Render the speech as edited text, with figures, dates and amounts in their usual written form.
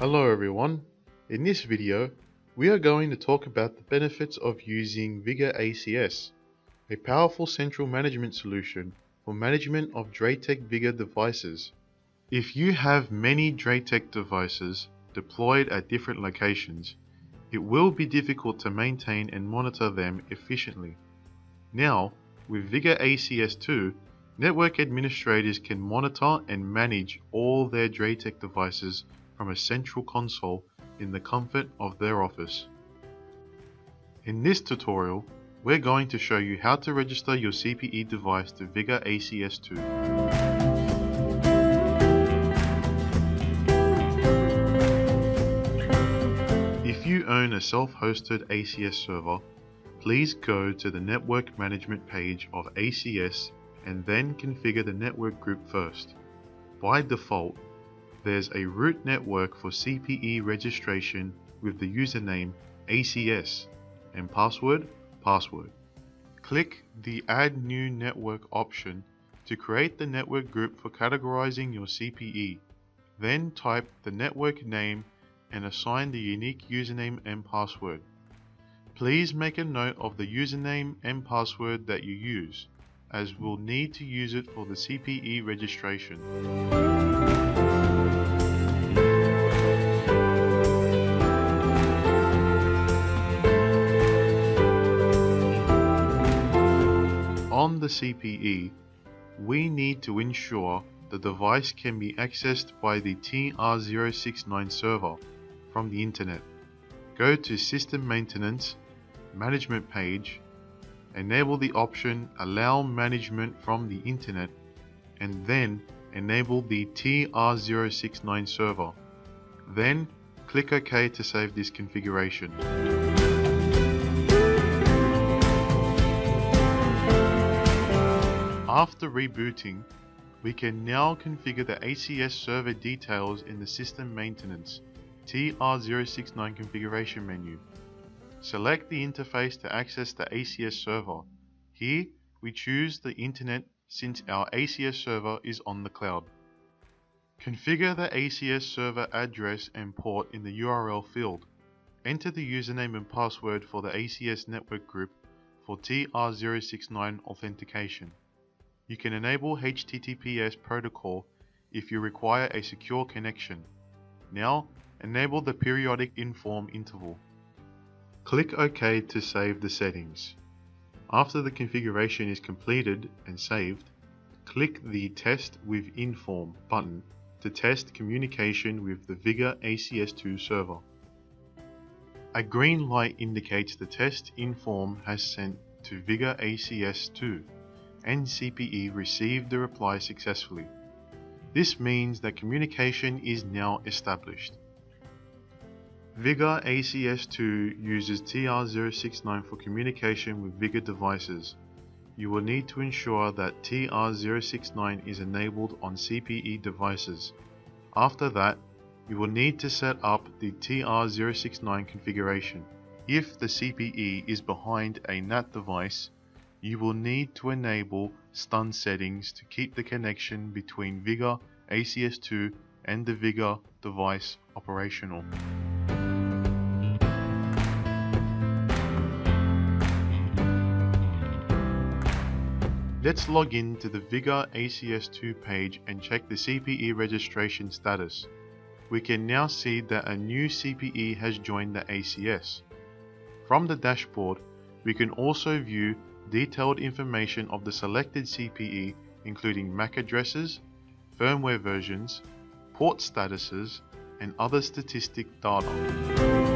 Hello everyone, in this video we are going to talk about the benefits of using Vigor ACS, a powerful central management solution for management of DrayTek Vigor devices. If you have many DrayTek devices deployed at different locations, it will be difficult to maintain and monitor them efficiently. Now, with Vigor ACS 2, network administrators can monitor and manage all their DrayTek devices from a central console in the comfort of their office. In this tutorial, we're going to show you how to register your CPE device to Vigor ACS 2. If you own a self-hosted ACS server, please go to the network management page of ACS and then configure the network group first. By default, there's a root network for CPE registration with the username ACS and password. Click the Add New Network option to create the network group for categorizing your CPE. Then type the network name and assign the unique username and password. Please make a note of the username and password that you use, as we'll need to use it for the CPE registration. On the CPE, we need to ensure the device can be accessed by the TR069 server from the internet. Go to System Maintenance, Management page, enable the option Allow Management from the internet, and then enable the TR069 server. Then click OK to save this configuration. After rebooting, we can now configure the ACS server details in the System Maintenance TR069 configuration menu. Select the interface to access the ACS server. Here, we choose the internet since our ACS server is on the cloud. Configure the ACS server address and port in the URL field. Enter the username and password for the ACS network group for TR069 authentication. You can enable HTTPS protocol if you require a secure connection. Now, enable the periodic inform interval. Click OK to save the settings. After the configuration is completed and saved, click the Test with Inform button to test communication with the Vigor ACS2 server. A green light indicates the test inform has sent to Vigor ACS2 and CPE received the reply successfully. This means that communication is now established. Vigor ACS2 uses TR069 for communication with Vigor devices. You will need to ensure that TR069 is enabled on CPE devices. After that, you will need to set up the TR069 configuration. If the CPE is behind a NAT device, you will need to enable stun settings to keep the connection between Vigor ACS2 and the Vigor device operational. Let's log in to the Vigor ACS2 page and check the CPE registration status. We can now see that a new CPE has joined the ACS. From the dashboard, we can also view detailed information of the selected CPE, including MAC addresses, firmware versions, port statuses, and other statistic data.